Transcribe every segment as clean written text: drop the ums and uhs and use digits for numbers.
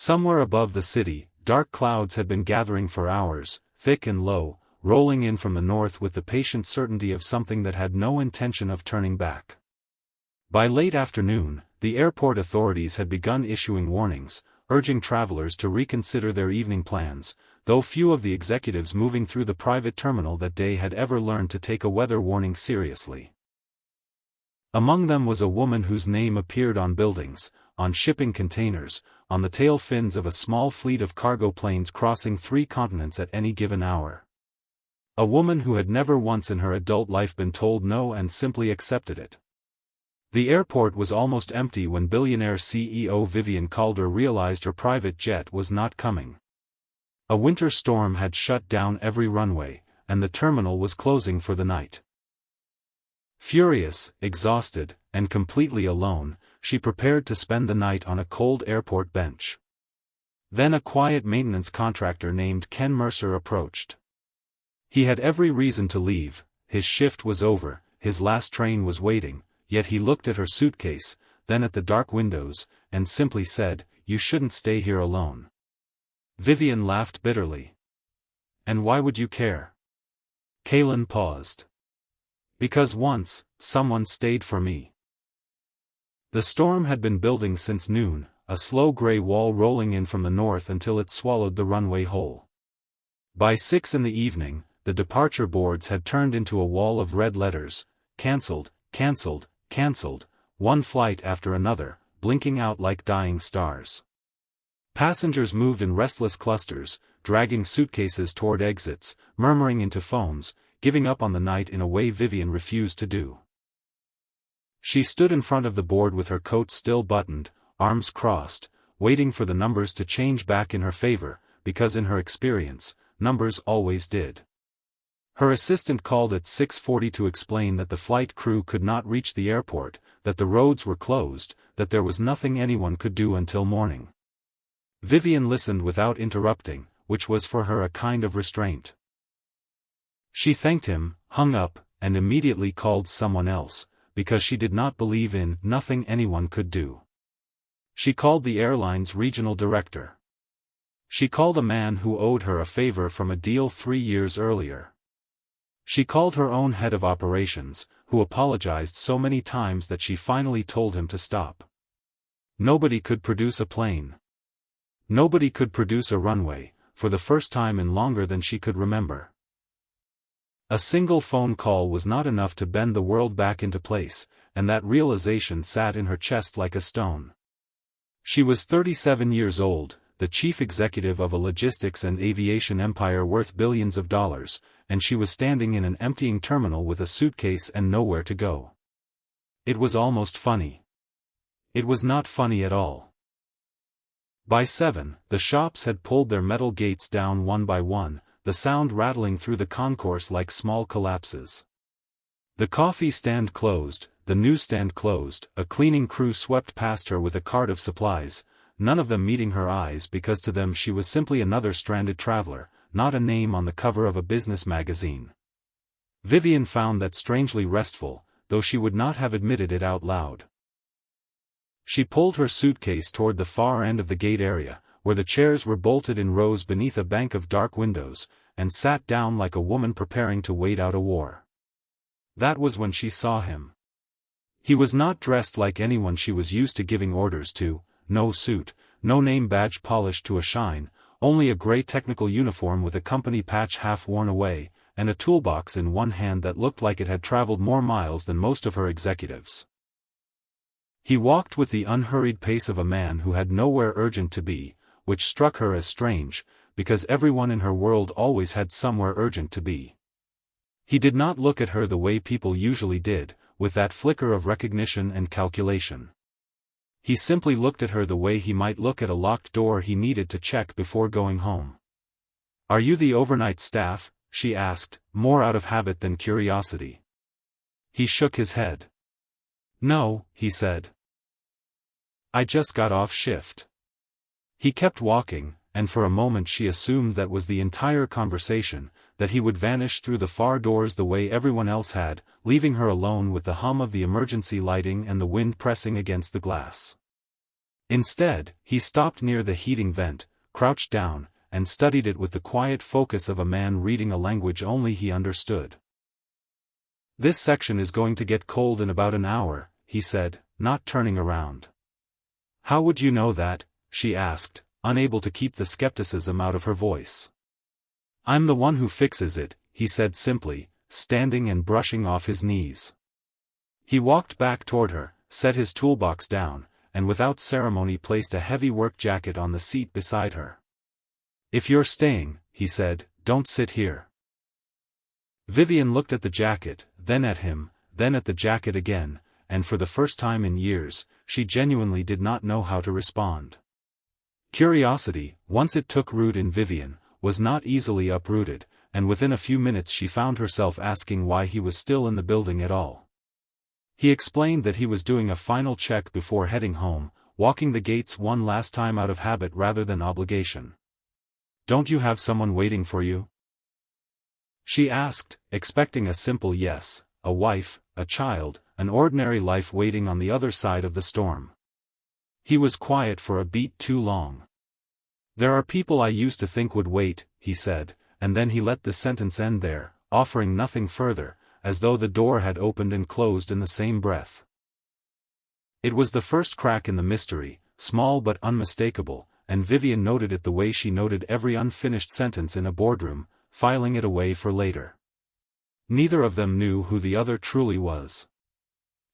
Somewhere above the city, dark clouds had been gathering for hours, thick and low, rolling in from the north with the patient certainty of something that had no intention of turning back. By late afternoon, the airport authorities had begun issuing warnings, urging travelers to reconsider their evening plans, though few of the executives moving through the private terminal that day had ever learned to take a weather warning seriously. Among them was a woman whose name appeared on buildings, on shipping containers, on the tail fins of a small fleet of cargo planes crossing 3 continents at any given hour. A woman who had never once in her adult life been told no and simply accepted it. The airport was almost empty when billionaire CEO Vivian Calder realized her private jet was not coming. A winter storm had shut down every runway, and the terminal was closing for the night. Furious, exhausted, and completely alone, she prepared to spend the night on a cold airport bench. Then a quiet maintenance contractor named Ken Mercer approached. He had every reason to leave, his shift was over, his last train was waiting, yet he looked at her suitcase, then at the dark windows, and simply said, "You shouldn't stay here alone." Vivian laughed bitterly. "And why would you care?" Kaylin paused. "Because once, someone stayed for me." The storm had been building since noon, a slow gray wall rolling in from the north until it swallowed the runway whole. By 6 in the evening, the departure boards had turned into a wall of red letters, "Cancelled, cancelled, cancelled," one flight after another, blinking out like dying stars. Passengers moved in restless clusters, dragging suitcases toward exits, murmuring into phones, giving up on the night in a way Vivian refused to do. She stood in front of the board with her coat still buttoned, arms crossed, waiting for the numbers to change back in her favor, because in her experience, numbers always did. Her assistant called at 6:40 to explain that the flight crew could not reach the airport, that the roads were closed, that there was nothing anyone could do until morning. Vivian listened without interrupting, which was for her a kind of restraint. She thanked him, hung up, and immediately called someone else, because she did not believe in nothing anyone could do. She called the airline's regional director. She called a man who owed her a favor from a deal 3 years earlier. She called her own head of operations, who apologized so many times that she finally told him to stop. Nobody could produce a plane. Nobody could produce a runway, for the first time in longer than she could remember. A single phone call was not enough to bend the world back into place, and that realization sat in her chest like a stone. She was 37 years old, the chief executive of a logistics and aviation empire worth billions of dollars, and she was standing in an emptying terminal with a suitcase and nowhere to go. It was almost funny. It was not funny at all. By 7, the shops had pulled their metal gates down one by one, the sound rattling through the concourse like small collapses. The coffee stand closed, the newsstand closed, a cleaning crew swept past her with a cart of supplies, none of them meeting her eyes because to them she was simply another stranded traveler, not a name on the cover of a business magazine. Vivian found that strangely restful, though she would not have admitted it out loud. She pulled her suitcase toward the far end of the gate area, where the chairs were bolted in rows beneath a bank of dark windows, and sat down like a woman preparing to wait out a war. That was when she saw him. He was not dressed like anyone she was used to giving orders to, no suit, no name badge polished to a shine, only a gray technical uniform with a company patch half worn away, and a toolbox in one hand that looked like it had traveled more miles than most of her executives. He walked with the unhurried pace of a man who had nowhere urgent to be, which struck her as strange, because everyone in her world always had somewhere urgent to be. He did not look at her the way people usually did, with that flicker of recognition and calculation. He simply looked at her the way he might look at a locked door he needed to check before going home. "Are you the overnight staff?" she asked, more out of habit than curiosity. He shook his head. "No," he said. "I just got off shift." He kept walking, and for a moment she assumed that was the entire conversation, that he would vanish through the far doors the way everyone else had, leaving her alone with the hum of the emergency lighting and the wind pressing against the glass. Instead, he stopped near the heating vent, crouched down, and studied it with the quiet focus of a man reading a language only he understood. "This section is going to get cold in about an hour," he said, not turning around. "How would you know that?" she asked, unable to keep the skepticism out of her voice. "I'm the one who fixes it," he said simply, standing and brushing off his knees. He walked back toward her, set his toolbox down, and without ceremony placed a heavy work jacket on the seat beside her. "If you're staying," he said, "don't sit here." Vivian looked at the jacket, then at him, then at the jacket again, and for the first time in years, she genuinely did not know how to respond. Curiosity, once it took root in Vivian, was not easily uprooted, and within a few minutes she found herself asking why he was still in the building at all. He explained that he was doing a final check before heading home, walking the gates one last time out of habit rather than obligation. "Don't you have someone waiting for you?" she asked, expecting a simple yes, a wife, a child, an ordinary life waiting on the other side of the storm. He was quiet for a beat too long. "There are people I used to think would wait," he said, and then he let the sentence end there, offering nothing further, as though the door had opened and closed in the same breath. It was the first crack in the mystery, small but unmistakable, and Vivian noted it the way she noted every unfinished sentence in a boardroom, filing it away for later. Neither of them knew who the other truly was.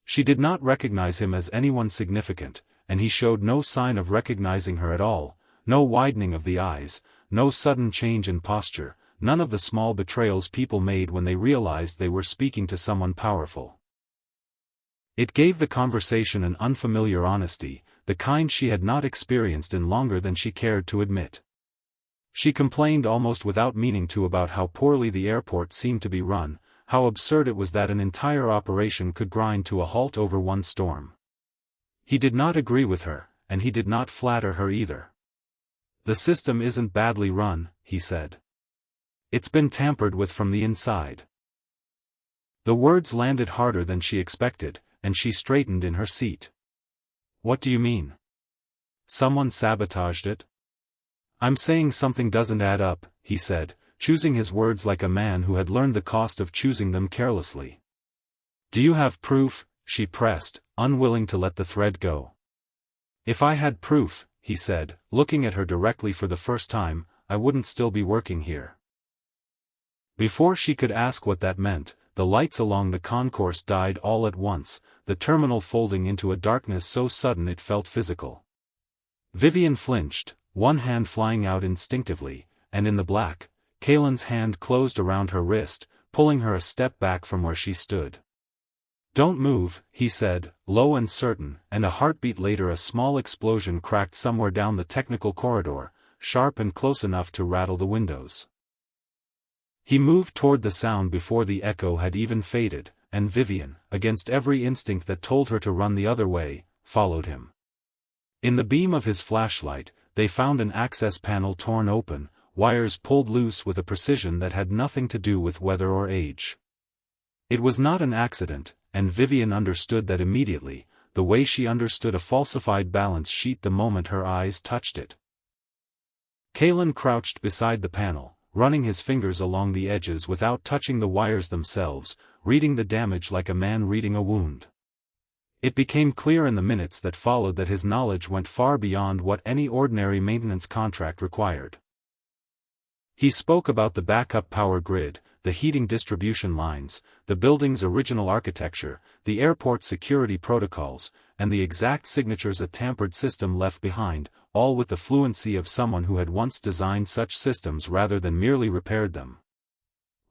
She did not recognize him as anyone significant, and he showed no sign of recognizing her at all, no widening of the eyes, no sudden change in posture, none of the small betrayals people made when they realized they were speaking to someone powerful. It gave the conversation an unfamiliar honesty, the kind she had not experienced in longer than she cared to admit. She complained almost without meaning to about how poorly the airport seemed to be run, how absurd it was that an entire operation could grind to a halt over one storm. He did not agree with her, and he did not flatter her either. "The system isn't badly run," he said. "It's been tampered with from the inside." The words landed harder than she expected, and she straightened in her seat. "What do you mean? Someone sabotaged it?" "I'm saying something doesn't add up," he said, choosing his words like a man who had learned the cost of choosing them carelessly. "Do you have proof?" she pressed, unwilling to let the thread go. "If I had proof," he said, looking at her directly for the first time, "I wouldn't still be working here." Before she could ask what that meant, the lights along the concourse died all at once, the terminal folding into a darkness so sudden it felt physical. Vivian flinched, one hand flying out instinctively, and in the black, Kalen's hand closed around her wrist, pulling her a step back from where she stood. "Don't move," he said, low and certain, and a heartbeat later a small explosion cracked somewhere down the technical corridor, sharp and close enough to rattle the windows. He moved toward the sound before the echo had even faded, and Vivian, against every instinct that told her to run the other way, followed him. In the beam of his flashlight, they found an access panel torn open, wires pulled loose with a precision that had nothing to do with weather or age. It was not an accident, and Vivian understood that immediately, the way she understood a falsified balance sheet the moment her eyes touched it. Kalen crouched beside the panel, running his fingers along the edges without touching the wires themselves, reading the damage like a man reading a wound. It became clear in the minutes that followed that his knowledge went far beyond what any ordinary maintenance contract required. He spoke about the backup power grid, the heating distribution lines, the building's original architecture, the airport security protocols, and the exact signatures a tampered system left behind, all with the fluency of someone who had once designed such systems rather than merely repaired them.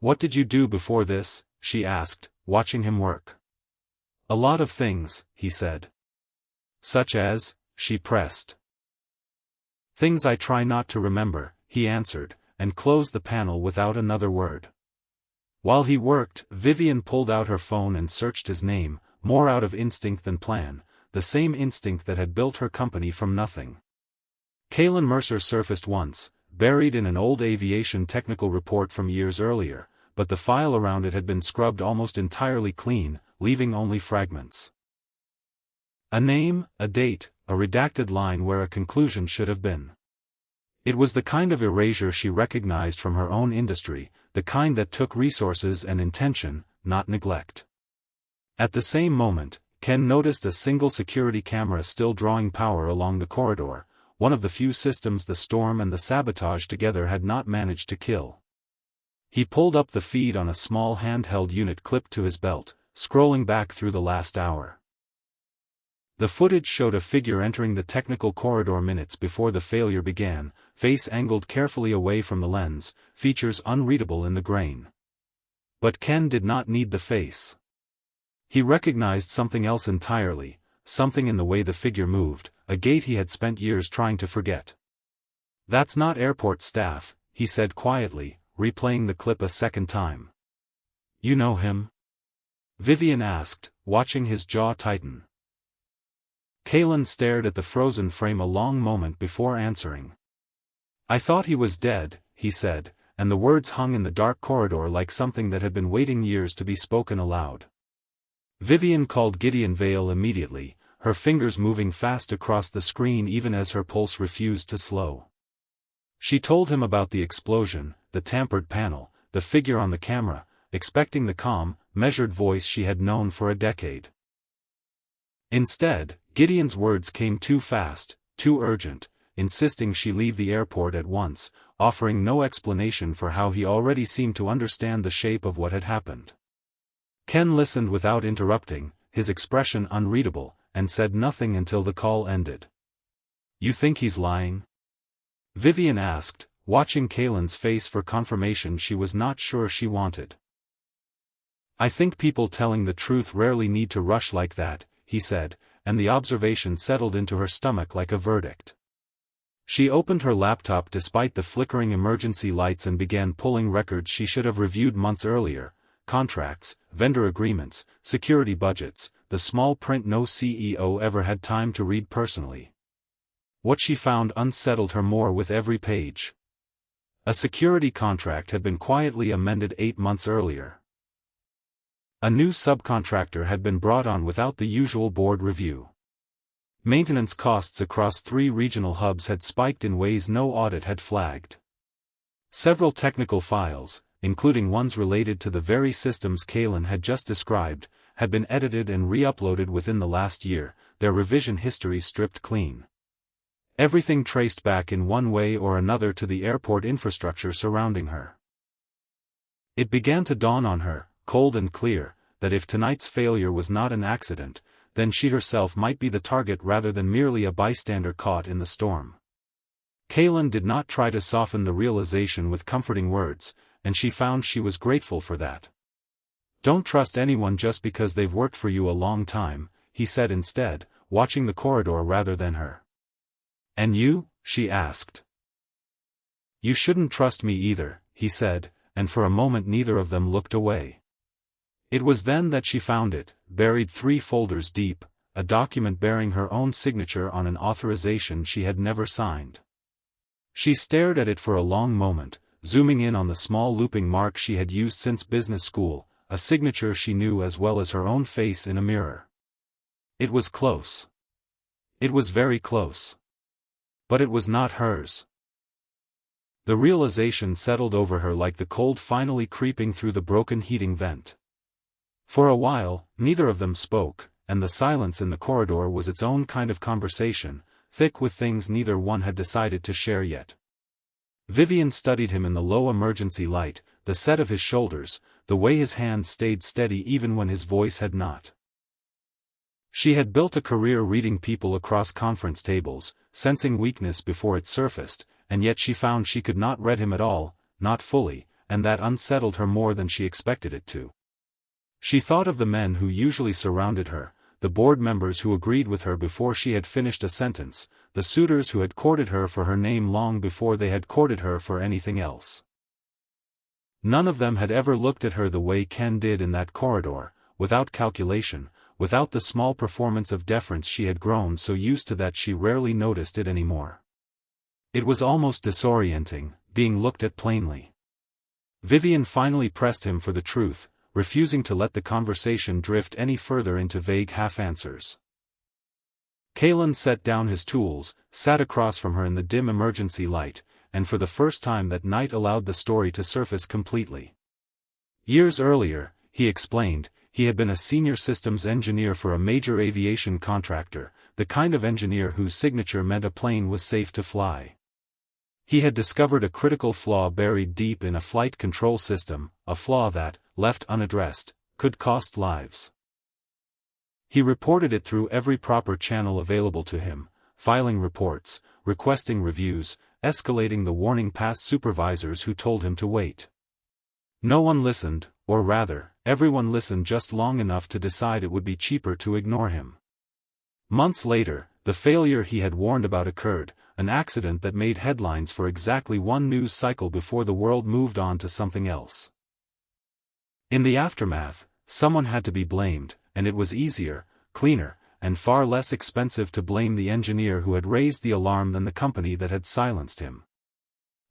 "What did you do before this?" she asked, watching him work. "A lot of things," he said. "Such as?" she pressed. "Things I try not to remember," he answered, and closed the panel without another word. While he worked, Vivian pulled out her phone and searched his name, more out of instinct than plan, the same instinct that had built her company from nothing. Kalen Mercer surfaced once, buried in an old aviation technical report from years earlier, but the file around it had been scrubbed almost entirely clean, leaving only fragments. A name, a date, a redacted line where a conclusion should have been. It was the kind of erasure she recognized from her own industry, the kind that took resources and intention, not neglect. At the same moment, Ken noticed a single security camera still drawing power along the corridor, one of the few systems the storm and the sabotage together had not managed to kill. He pulled up the feed on a small handheld unit clipped to his belt, scrolling back through the last hour. The footage showed a figure entering the technical corridor minutes before the failure began, face angled carefully away from the lens, features unreadable in the grain. But Ken did not need the face. He recognized something else entirely, something in the way the figure moved, a gait he had spent years trying to forget. "That's not airport staff," he said quietly, replaying the clip a second time. "You know him?" Vivian asked, watching his jaw tighten. Kalen stared at the frozen frame a long moment before answering. "I thought he was dead," he said, and the words hung in the dark corridor like something that had been waiting years to be spoken aloud. Vivian called Gideon Vale immediately, her fingers moving fast across the screen even as her pulse refused to slow. She told him about the explosion, the tampered panel, the figure on the camera, expecting the calm, measured voice she had known for a decade. Instead, Gideon's words came too fast, too urgent, insisting she leave the airport at once, offering no explanation for how he already seemed to understand the shape of what had happened. Ken listened without interrupting, his expression unreadable, and said nothing until the call ended. "You think he's lying?" Vivian asked, watching Kalen's face for confirmation she was not sure she wanted. "I think people telling the truth rarely need to rush like that," he said, and the observation settled into her stomach like a verdict. She opened her laptop despite the flickering emergency lights and began pulling records she should have reviewed months earlier, contracts, vendor agreements, security budgets, the small print no CEO ever had time to read personally. What she found unsettled her more with every page. A security contract had been quietly amended 8 months earlier. A new subcontractor had been brought on without the usual board review. Maintenance costs across 3 regional hubs had spiked in ways no audit had flagged. Several technical files, including ones related to the very systems Kalen had just described, had been edited and re-uploaded within the last year, their revision history stripped clean. Everything traced back in one way or another to the airport infrastructure surrounding her. It began to dawn on her, cold and clear, that if tonight's failure was not an accident, then she herself might be the target rather than merely a bystander caught in the storm. Kalen did not try to soften the realization with comforting words, and she found she was grateful for that. "Don't trust anyone just because they've worked for you a long time," he said instead, watching the corridor rather than her. "And you?" she asked. "You shouldn't trust me either," he said, and for a moment neither of them looked away. It was then that she found it, buried 3 folders deep, a document bearing her own signature on an authorization she had never signed. She stared at it for a long moment, zooming in on the small looping mark she had used since business school, a signature she knew as well as her own face in a mirror. It was close. It was very close. But it was not hers. The realization settled over her like the cold finally creeping through the broken heating vent. For a while, neither of them spoke, and the silence in the corridor was its own kind of conversation, thick with things neither one had decided to share yet. Vivian studied him in the low emergency light, the set of his shoulders, the way his hands stayed steady even when his voice had not. She had built a career reading people across conference tables, sensing weakness before it surfaced, and yet she found she could not read him at all, not fully, and that unsettled her more than she expected it to. She thought of the men who usually surrounded her, the board members who agreed with her before she had finished a sentence, the suitors who had courted her for her name long before they had courted her for anything else. None of them had ever looked at her the way Ken did in that corridor, without calculation, without the small performance of deference she had grown so used to that she rarely noticed it anymore. It was almost disorienting, being looked at plainly. Vivian finally pressed him for the truth, refusing to let the conversation drift any further into vague half-answers. Kalen set down his tools, sat across from her in the dim emergency light, and for the first time that night allowed the story to surface completely. Years earlier, he explained, he had been a senior systems engineer for a major aviation contractor, the kind of engineer whose signature meant a plane was safe to fly. He had discovered a critical flaw buried deep in a flight control system, a flaw that, left unaddressed, could cost lives. He reported it through every proper channel available to him, filing reports, requesting reviews, escalating the warning past supervisors who told him to wait. No one listened, or rather, everyone listened just long enough to decide it would be cheaper to ignore him. Months later, the failure he had warned about occurred, an accident that made headlines for exactly one news cycle before the world moved on to something else. In the aftermath, someone had to be blamed, and it was easier, cleaner, and far less expensive to blame the engineer who had raised the alarm than the company that had silenced him.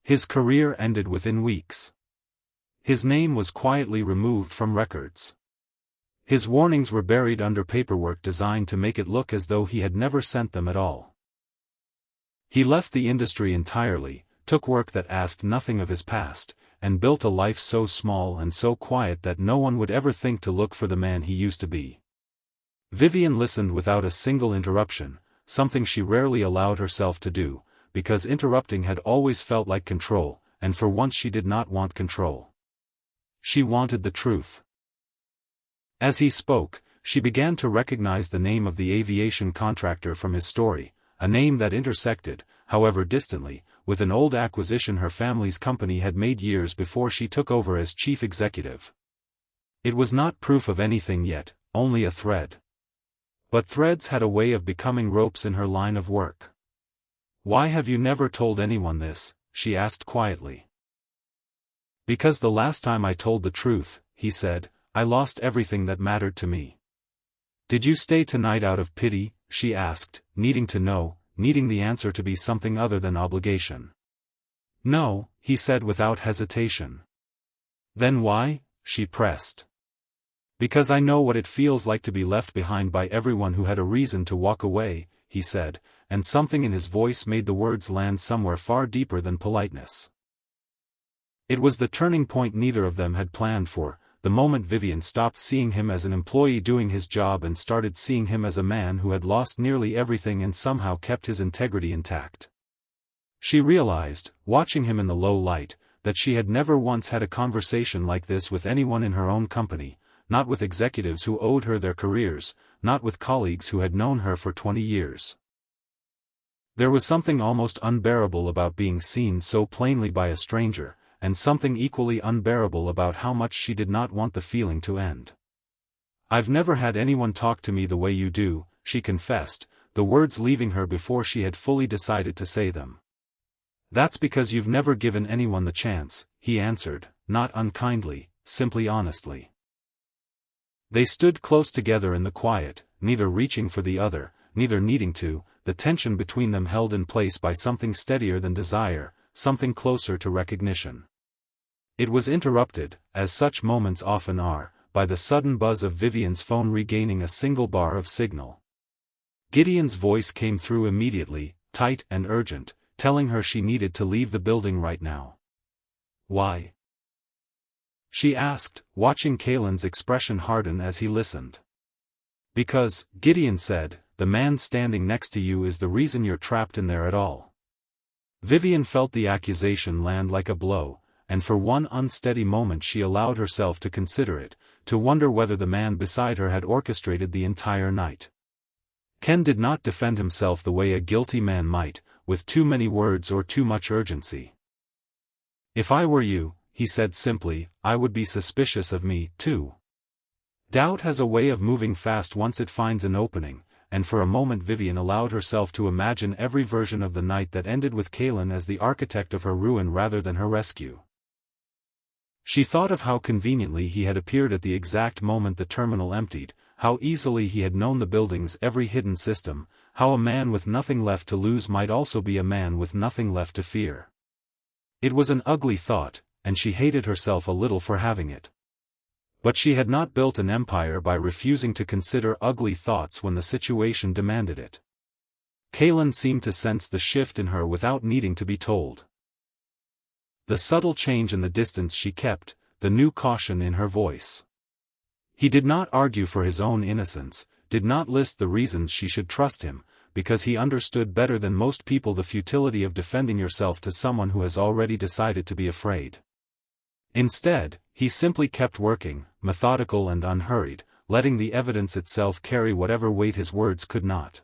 His career ended within weeks. His name was quietly removed from records. His warnings were buried under paperwork designed to make it look as though he had never sent them at all. He left the industry entirely, took work that asked nothing of his past, and built a life so small and so quiet that no one would ever think to look for the man he used to be. Vivian listened without a single interruption, something she rarely allowed herself to do, because interrupting had always felt like control, and for once she did not want control. She wanted the truth. As he spoke, she began to recognize the name of the aviation contractor from his story, a name that intersected, however distantly, with an old acquisition her family's company had made years before she took over as chief executive. It was not proof of anything yet, only a thread. But threads had a way of becoming ropes in her line of work. "Why have you never told anyone this?" she asked quietly. "Because the last time I told the truth," he said, "I lost everything that mattered to me." "Did you stay tonight out of pity?" she asked, needing to know, needing the answer to be something other than obligation. "No," he said without hesitation. "Then why?" she pressed. "Because I know what it feels like to be left behind by everyone who had a reason to walk away," he said, and something in his voice made the words land somewhere far deeper than politeness. It was the turning point neither of them had planned for, the moment Vivian stopped seeing him as an employee doing his job and started seeing him as a man who had lost nearly everything and somehow kept his integrity intact. She realized, watching him in the low light, that she had never once had a conversation like this with anyone in her own company, not with executives who owed her their careers, not with colleagues who had known her for 20 years. There was something almost unbearable about being seen so plainly by a stranger, and something equally unbearable about how much she did not want the feeling to end. "I've never had anyone talk to me the way you do," she confessed, the words leaving her before she had fully decided to say them. "That's because you've never given anyone the chance," he answered, not unkindly, simply honestly. They stood close together in the quiet, neither reaching for the other, neither needing to, the tension between them held in place by something steadier than desire, something closer to recognition. It was interrupted, as such moments often are, by the sudden buzz of Vivian's phone regaining a single bar of signal. Gideon's voice came through immediately, tight and urgent, telling her she needed to leave the building right now. "Why?" she asked, watching Kalen's expression harden as he listened. "Because," Gideon said, "the man standing next to you is the reason you're trapped in there at all." Vivian felt the accusation land like a blow, and for one unsteady moment she allowed herself to consider it, to wonder whether the man beside her had orchestrated the entire night. Ken did not defend himself the way a guilty man might, with too many words or too much urgency. "If I were you," he said simply, "I would be suspicious of me, too." Doubt has a way of moving fast once it finds an opening, and for a moment Vivian allowed herself to imagine every version of the night that ended with Kalen as the architect of her ruin rather than her rescue. She thought of how conveniently he had appeared at the exact moment the terminal emptied, how easily he had known the building's every hidden system, how a man with nothing left to lose might also be a man with nothing left to fear. It was an ugly thought, and she hated herself a little for having it. But she had not built an empire by refusing to consider ugly thoughts when the situation demanded it. Kaylin seemed to sense the shift in her without needing to be told. The subtle change in the distance she kept, the new caution in her voice. He did not argue for his own innocence, did not list the reasons she should trust him, because he understood better than most people the futility of defending yourself to someone who has already decided to be afraid. Instead, he simply kept working, methodical and unhurried, letting the evidence itself carry whatever weight his words could not.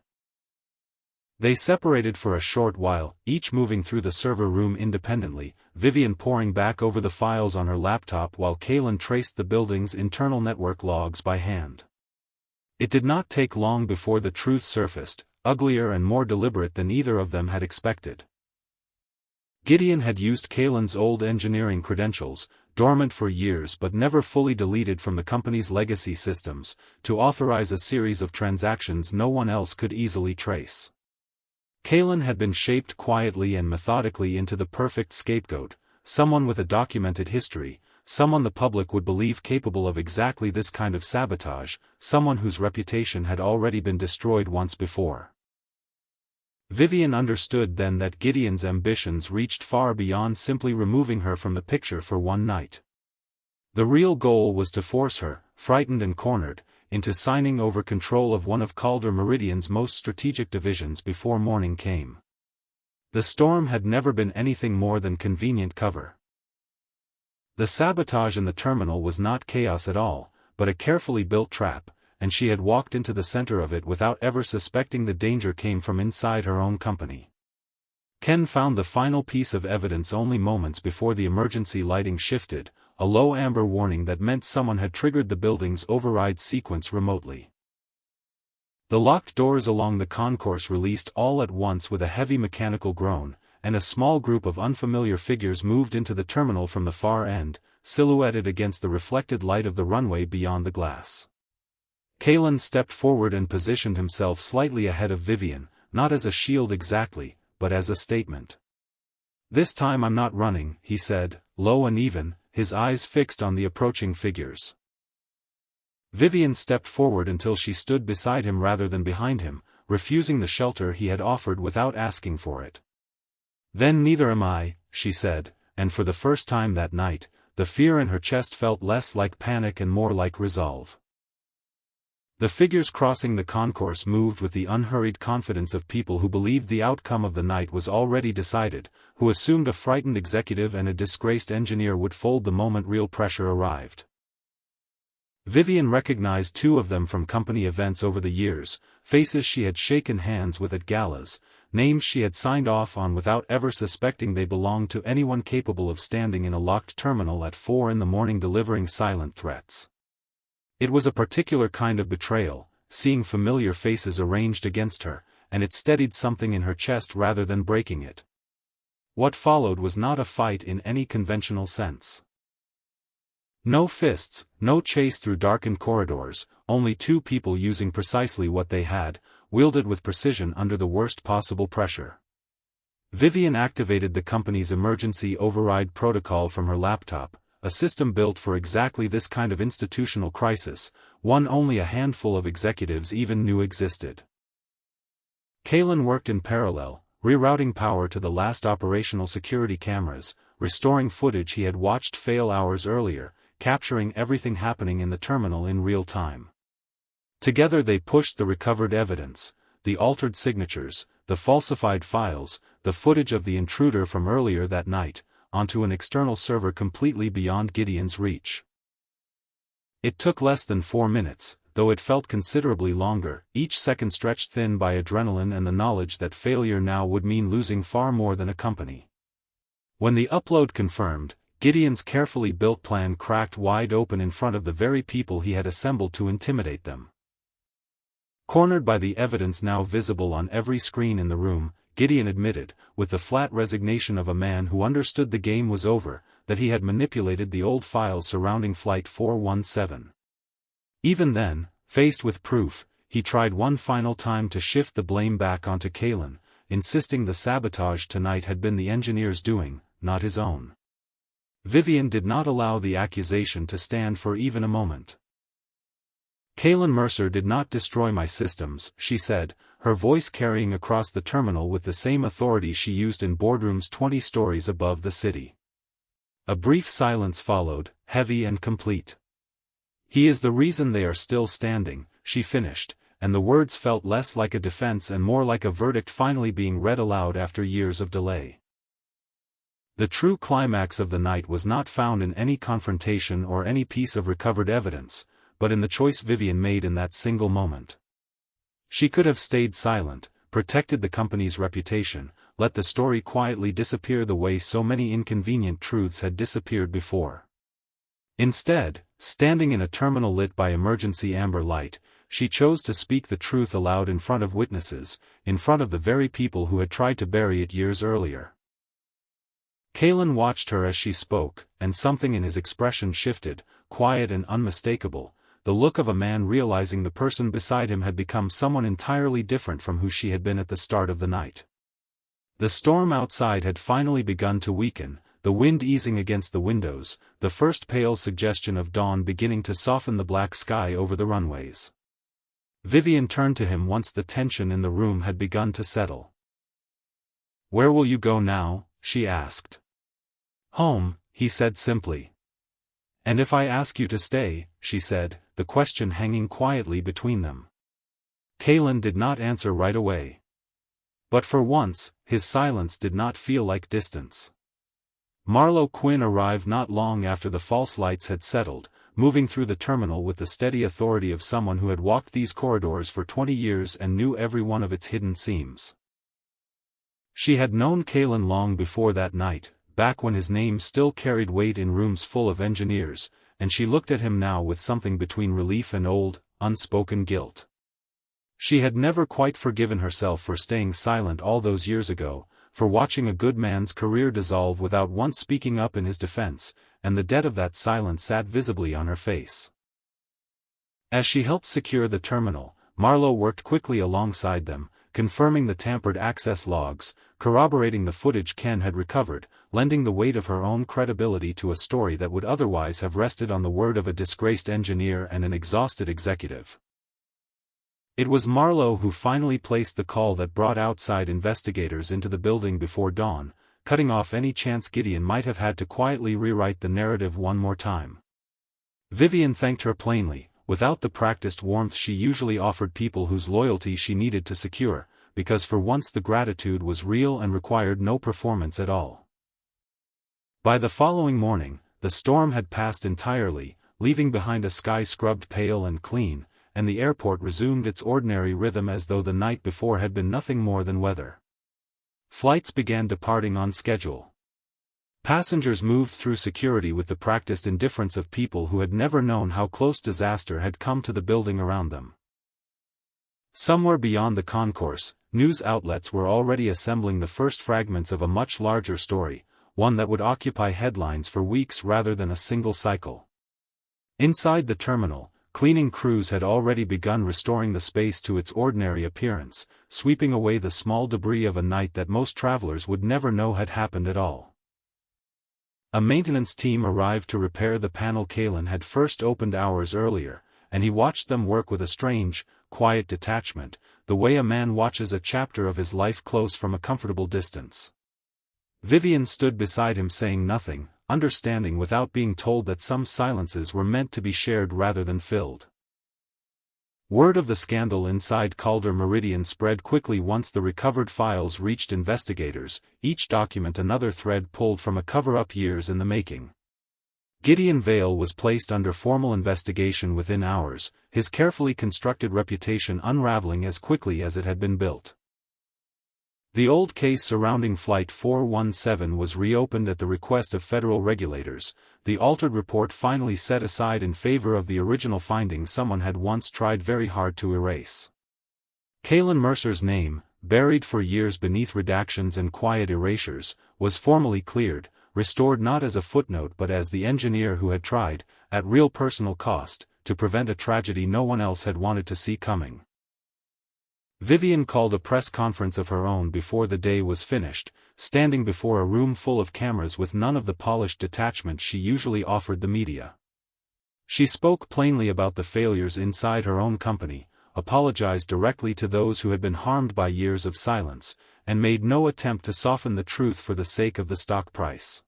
They separated for a short while, each moving through the server room independently, Vivian poring back over the files on her laptop while Kaylin traced the building's internal network logs by hand. It did not take long before the truth surfaced, uglier and more deliberate than either of them had expected. Gideon had used Kaylin's old engineering credentials, dormant for years but never fully deleted from the company's legacy systems, to authorize a series of transactions no one else could easily trace. Kaylin had been shaped quietly and methodically into the perfect scapegoat, someone with a documented history, someone the public would believe capable of exactly this kind of sabotage, someone whose reputation had already been destroyed once before. Vivian understood then that Gideon's ambitions reached far beyond simply removing her from the picture for one night. The real goal was to force her, frightened and cornered, into signing over control of one of Calder Meridian's most strategic divisions before morning came. The storm had never been anything more than convenient cover. The sabotage in the terminal was not chaos at all, but a carefully built trap, and she had walked into the center of it without ever suspecting the danger came from inside her own company. Ken found the final piece of evidence only moments before the emergency lighting shifted, a low amber warning that meant someone had triggered the building's override sequence remotely. The locked doors along the concourse released all at once with a heavy mechanical groan, and a small group of unfamiliar figures moved into the terminal from the far end, silhouetted against the reflected light of the runway beyond the glass. Kaylin stepped forward and positioned himself slightly ahead of Vivian, not as a shield exactly, but as a statement. "This time I'm not running," he said, low and even, his eyes fixed on the approaching figures. Vivian stepped forward until she stood beside him rather than behind him, refusing the shelter he had offered without asking for it. "Then neither am I," she said, and for the first time that night, the fear in her chest felt less like panic and more like resolve. The figures crossing the concourse moved with the unhurried confidence of people who believed the outcome of the night was already decided, who assumed a frightened executive and a disgraced engineer would fold the moment real pressure arrived. Vivian recognized two of them from company events over the years, faces she had shaken hands with at galas, names she had signed off on without ever suspecting they belonged to anyone capable of standing in a locked terminal at 4 a.m. delivering silent threats. It was a particular kind of betrayal, seeing familiar faces arranged against her, and it steadied something in her chest rather than breaking it. What followed was not a fight in any conventional sense. No fists, no chase through darkened corridors, only two people using precisely what they had, wielded with precision under the worst possible pressure. Vivian activated the company's emergency override protocol from her laptop, a system built for exactly this kind of institutional crisis, one only a handful of executives even knew existed. Kaylin worked in parallel, rerouting power to the last operational security cameras, restoring footage he had watched fail hours earlier, capturing everything happening in the terminal in real time. Together they pushed the recovered evidence, the altered signatures, the falsified files, the footage of the intruder from earlier that night, onto an external server completely beyond Gideon's reach. It took less than 4 minutes, though it felt considerably longer, each second stretched thin by adrenaline and the knowledge that failure now would mean losing far more than a company. When the upload confirmed, Gideon's carefully built plan cracked wide open in front of the very people he had assembled to intimidate them. Cornered by the evidence now visible on every screen in the room, Gideon admitted, with the flat resignation of a man who understood the game was over, that he had manipulated the old files surrounding Flight 417. Even then, faced with proof, he tried one final time to shift the blame back onto Kaylin, insisting the sabotage tonight had been the engineer's doing, not his own. Vivian did not allow the accusation to stand for even a moment. "Kaylin Mercer did not destroy my systems," she said, her voice carrying across the terminal with the same authority she used in boardrooms 20 stories above the city. A brief silence followed, heavy and complete. "He is the reason they are still standing," she finished, and the words felt less like a defense and more like a verdict finally being read aloud after years of delay. The true climax of the night was not found in any confrontation or any piece of recovered evidence, but in the choice Vivian made in that single moment. She could have stayed silent, protected the company's reputation, let the story quietly disappear the way so many inconvenient truths had disappeared before. Instead, standing in a terminal lit by emergency amber light, she chose to speak the truth aloud in front of witnesses, in front of the very people who had tried to bury it years earlier. Kalen watched her as she spoke, and something in his expression shifted, quiet and unmistakable, the look of a man realizing the person beside him had become someone entirely different from who she had been at the start of the night. The storm outside had finally begun to weaken, the wind easing against the windows, the first pale suggestion of dawn beginning to soften the black sky over the runways. Vivian turned to him once the tension in the room had begun to settle. "Where will you go now?" she asked. "Home," he said simply. "And if I ask you to stay?" she said, the question hanging quietly between them. Kalen did not answer right away. But for once, his silence did not feel like distance. Marlowe Quinn arrived not long after the false lights had settled, moving through the terminal with the steady authority of someone who had walked these corridors for 20 years and knew every one of its hidden seams. She had known Kalen long before that night, back when his name still carried weight in rooms full of engineers, and she looked at him now with something between relief and old, unspoken guilt. She had never quite forgiven herself for staying silent all those years ago, for watching a good man's career dissolve without once speaking up in his defense, and the debt of that silence sat visibly on her face. As she helped secure the terminal, Marlowe worked quickly alongside them, confirming the tampered access logs, corroborating the footage Ken had recovered, lending the weight of her own credibility to a story that would otherwise have rested on the word of a disgraced engineer and an exhausted executive. It was Marlowe who finally placed the call that brought outside investigators into the building before dawn, cutting off any chance Gideon might have had to quietly rewrite the narrative one more time. Vivian thanked her plainly, without the practiced warmth she usually offered people whose loyalty she needed to secure, because for once the gratitude was real and required no performance at all. By the following morning, the storm had passed entirely, leaving behind a sky scrubbed pale and clean, and the airport resumed its ordinary rhythm as though the night before had been nothing more than weather. Flights began departing on schedule. Passengers moved through security with the practiced indifference of people who had never known how close disaster had come to the building around them. Somewhere beyond the concourse, news outlets were already assembling the first fragments of a much larger story, one that would occupy headlines for weeks rather than a single cycle. Inside the terminal, cleaning crews had already begun restoring the space to its ordinary appearance, sweeping away the small debris of a night that most travelers would never know had happened at all. A maintenance team arrived to repair the panel Kalen had first opened hours earlier, and he watched them work with a strange, quiet detachment, the way a man watches a chapter of his life close from a comfortable distance. Vivian stood beside him saying nothing, understanding without being told that some silences were meant to be shared rather than filled. Word of the scandal inside Calder Meridian spread quickly once the recovered files reached investigators, each document another thread pulled from a cover-up years in the making. Gideon Vale was placed under formal investigation within hours, his carefully constructed reputation unraveling as quickly as it had been built. The old case surrounding Flight 417 was reopened at the request of federal regulators, the altered report finally set aside in favor of the original findings someone had once tried very hard to erase. Kalen Mercer's name, buried for years beneath redactions and quiet erasures, was formally cleared, restored not as a footnote but as the engineer who had tried, at real personal cost, to prevent a tragedy no one else had wanted to see coming. Vivian called a press conference of her own before the day was finished, standing before a room full of cameras with none of the polished detachment she usually offered the media. She spoke plainly about the failures inside her own company, apologized directly to those who had been harmed by years of silence, and made no attempt to soften the truth for the sake of the stock price.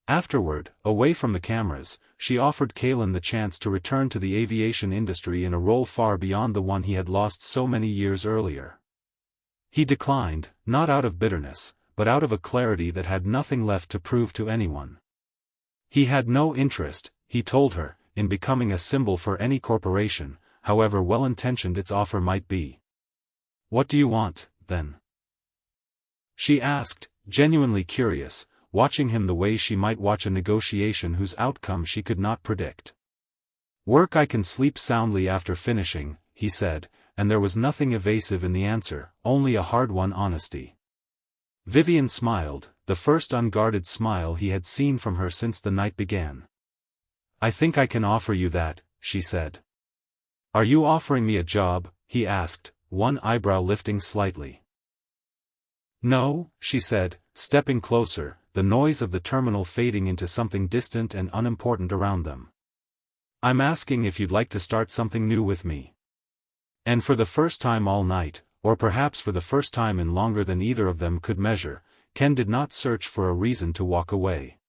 Afterward, away from the cameras, she offered Kalen the chance to return to the aviation industry in a role far beyond the one he had lost so many years earlier. He declined, not out of bitterness, but out of a clarity that had nothing left to prove to anyone. He had no interest, he told her, in becoming a symbol for any corporation, however well-intentioned its offer might be. "What do you want, then?" she asked, genuinely curious, watching him the way she might watch a negotiation whose outcome she could not predict. "Work I can sleep soundly after finishing," he said, and there was nothing evasive in the answer, only a hard-won honesty. Vivian smiled, the first unguarded smile he had seen from her since the night began. "I think I can offer you that," she said. "Are you offering me a job?" he asked, one eyebrow lifting slightly. "No," she said, stepping closer, the noise of the terminal fading into something distant and unimportant around them. "I'm asking if you'd like to start something new with me." And for the first time all night, or perhaps for the first time in longer than either of them could measure, Ken did not search for a reason to walk away.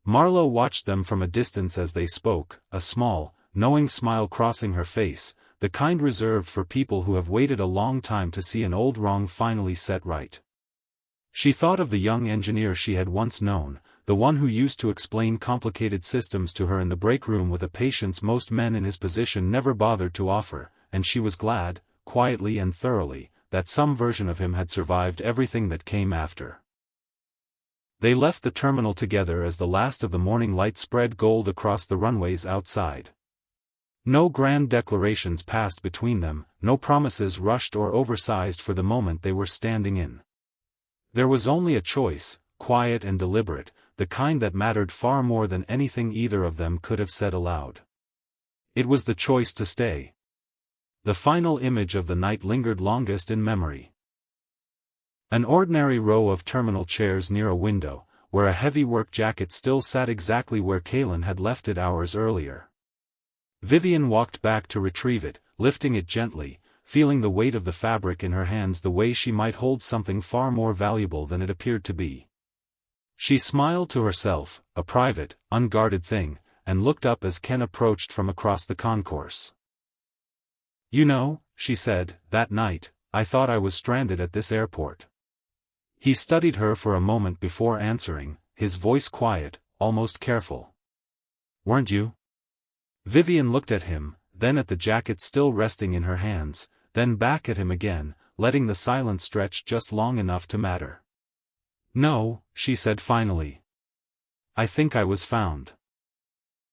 Marlo watched them from a distance as they spoke, a small, knowing smile crossing her face, the kind reserved for people who have waited a long time to see an old wrong finally set right. She thought of the young engineer she had once known, the one who used to explain complicated systems to her in the break room with a patience most men in his position never bothered to offer, and she was glad, quietly and thoroughly, that some version of him had survived everything that came after. They left the terminal together as the last of the morning light spread gold across the runways outside. No grand declarations passed between them, no promises rushed or oversized for the moment they were standing in. There was only a choice, quiet and deliberate, the kind that mattered far more than anything either of them could have said aloud. It was the choice to stay. The final image of the night lingered longest in memory. An ordinary row of terminal chairs near a window, where a heavy work jacket still sat exactly where Kalen had left it hours earlier. Vivian walked back to retrieve it, lifting it gently, feeling the weight of the fabric in her hands the way she might hold something far more valuable than it appeared to be. She smiled to herself, a private, unguarded thing, and looked up as Ken approached from across the concourse. "You know," she said, "that night, I thought I was stranded at this airport." He studied her for a moment before answering, his voice quiet, almost careful. "Weren't you?" Vivian looked at him, then at the jacket still resting in her hands, then back at him again, letting the silence stretch just long enough to matter. "No," she said finally. "I think I was found."